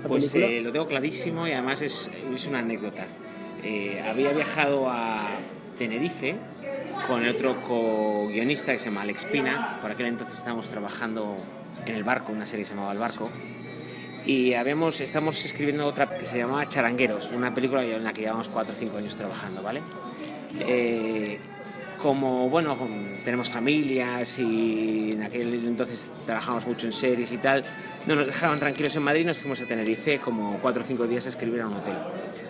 la Pues película? lo tengo clarísimo y además es una anécdota. Había viajado a Tenerife con el otro co-guionista que se llama Alex Pina. Por aquel entonces estábamos trabajando en El Barco, una serie que se llamaba El Barco. Y estamos escribiendo otra que se llamaba Charangueros, una película en la que llevamos 4 o 5 años trabajando, ¿vale? Como, bueno, tenemos familias y en aquel entonces trabajamos mucho en series y tal, no nos dejaban tranquilos en Madrid, nos fuimos a Tenerife como 4 o 5 días a escribir a un hotel.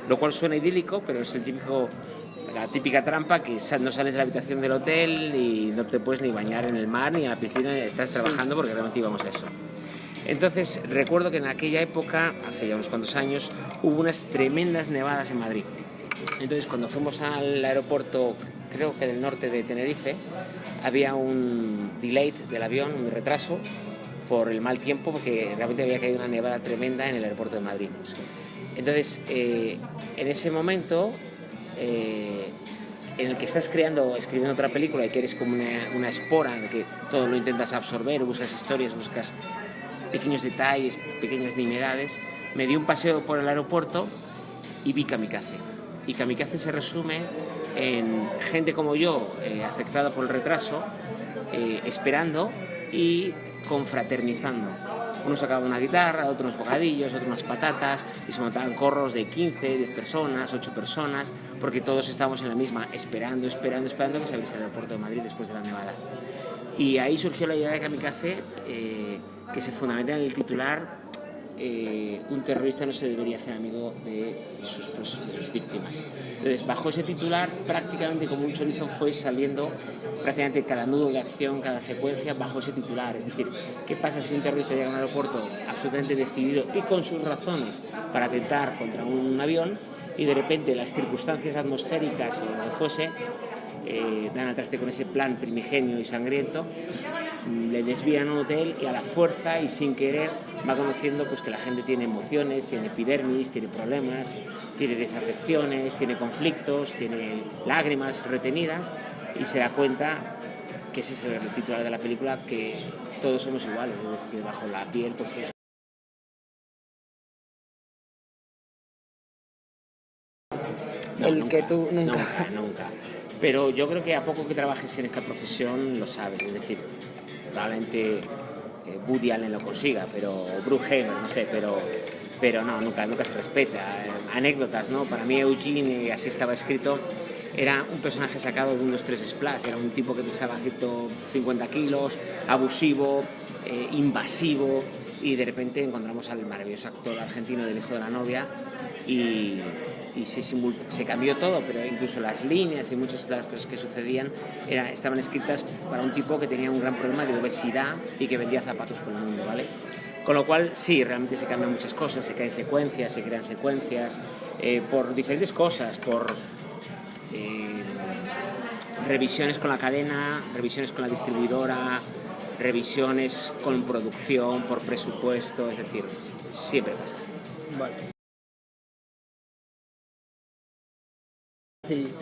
Lo cual suena idílico, pero es la típica trampa que no sales de la habitación del hotel y no te puedes ni bañar en el mar ni en la piscina, estás trabajando porque realmente íbamos a eso. Entonces recuerdo que en aquella época, hace ya unos cuantos años, hubo unas tremendas nevadas en Madrid. Entonces cuando fuimos al aeropuerto, creo que del norte de Tenerife, había un delay del avión, un retraso por el mal tiempo, porque realmente había caído una nevada tremenda en el aeropuerto de Madrid. Entonces en ese momento en el que estás escribiendo otra película y que eres como una espora, de que todo lo intentas absorber, buscas historias, buscas pequeños detalles, pequeñas nimiedades, me di un paseo por el aeropuerto y vi Kamikaze. Y Kamikaze se resume en gente como yo, afectada por el retraso, esperando y confraternizando. Uno sacaba una guitarra, otro unos bocadillos, otro unas patatas, y se montaban corros de 15, 10 personas, 8 personas, porque todos estábamos en la misma, esperando que se abriese el aeropuerto de Madrid después de la nevada. Y ahí surgió la idea de Kamikaze, que se fundamenta en el titular: un terrorista no se debería hacer amigo de sus víctimas. Entonces, bajo ese titular, prácticamente como un chorizo fue saliendo prácticamente cada nudo de acción, cada secuencia bajo ese titular. Es decir, ¿qué pasa si un terrorista llega a un aeropuerto absolutamente decidido y con sus razones para atentar contra un avión, y de repente las circunstancias atmosféricas o lo que fuese dan al traste con ese plan primigenio y sangriento, le desvían a un hotel y a la fuerza y sin querer va conociendo pues que la gente tiene emociones, tiene epidermis, tiene problemas, tiene desafecciones, tiene conflictos, tiene lágrimas retenidas, y se da cuenta que ese es el titular de la película, que todos somos iguales, es decir, que bajo la piel pues todos... Que tú nunca. Nunca. Pero yo creo que a poco que trabajes en esta profesión lo sabes, es decir, probablemente Woody Allen lo consiga, pero Bruce no sé, pero no, nunca se respeta. Anécdotas, ¿no? Para mí Eugene, así estaba escrito, era un personaje sacado de unos 3 Splash, era un tipo que pesaba 150 kilos, abusivo, invasivo, y de repente encontramos al maravilloso actor argentino del Hijo de la Novia y se cambió todo, pero incluso las líneas y muchas de las cosas que sucedían estaban escritas para un tipo que tenía un gran problema de obesidad y que vendía zapatos por el mundo, ¿vale? Con lo cual, sí, realmente se cambian muchas cosas, se crean secuencias, por diferentes cosas, por revisiones con la cadena, revisiones con la distribuidora, revisiones con producción, por presupuesto, es decir, siempre pasa. Vale.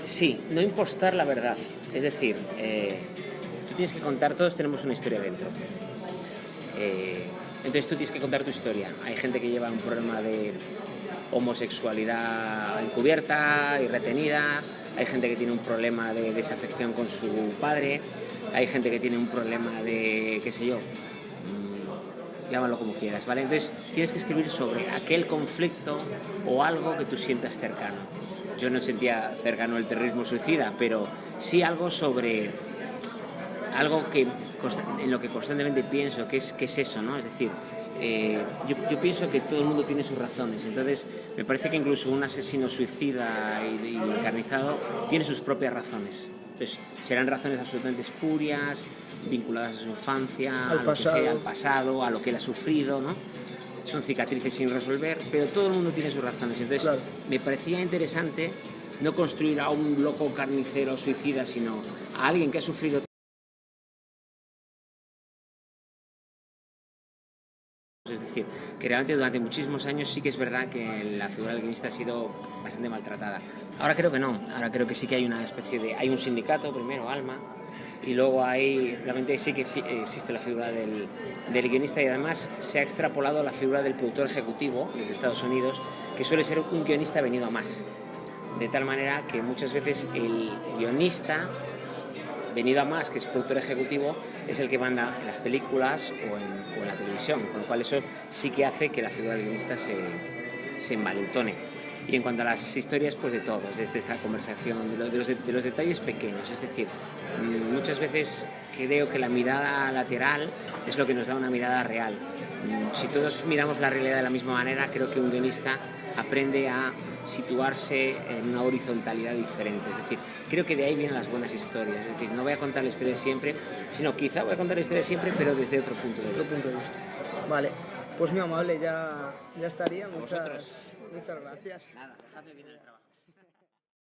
Sí, no impostar la verdad, es decir, tú tienes que contar, todos tenemos una historia dentro. Entonces tú tienes que contar tu historia. Hay gente que lleva un problema de homosexualidad encubierta y retenida, hay gente que tiene un problema de desafección con su padre, hay gente que tiene un problema de, qué sé yo, llámalo como quieras, ¿vale? Entonces tienes que escribir sobre aquel conflicto o algo que tú sientas cercano. Yo no sentía cercano el terrorismo suicida, pero sí algo sobre algo en lo que constantemente pienso, que es eso, ¿no? Es decir, yo pienso que todo el mundo tiene sus razones, entonces me parece que incluso un asesino suicida y encarnizado tiene sus propias razones. Entonces serán razones absolutamente espurias, vinculadas a su infancia, Al pasado. al pasado, a lo que él ha sufrido, ¿no? Son cicatrices sin resolver, pero todo el mundo tiene sus razones. Entonces claro, me parecía interesante no construir a un loco carnicero suicida, sino a alguien que ha sufrido. Es decir, que realmente durante muchísimos años sí que es verdad que la figura del guionista ha sido bastante maltratada. Ahora creo que no, ahora creo que sí que hay una especie de... Hay un sindicato, primero, ALMA, Y luego ahí realmente sí que existe la figura del guionista, y además se ha extrapolado la figura del productor ejecutivo desde Estados Unidos, que suele ser un guionista venido a más. De tal manera que muchas veces el guionista venido a más, que es productor ejecutivo, es el que manda en las películas o en la televisión, con lo cual eso sí que hace que la figura del guionista se envalentone. Y en cuanto a las historias, pues de todos, desde esta conversación, de los detalles pequeños, es decir, muchas veces creo que la mirada lateral es lo que nos da una mirada real. Si todos miramos la realidad de la misma manera, creo que un guionista aprende a situarse en una horizontalidad diferente. Es decir, creo que de ahí vienen las buenas historias. Es decir, no voy a contar la historia siempre, sino quizá voy a contar la historia siempre, pero desde otro punto de vista. Vale, pues muy amable, ya estaría. Muchas gracias. Nada, dejadme bien el trabajo.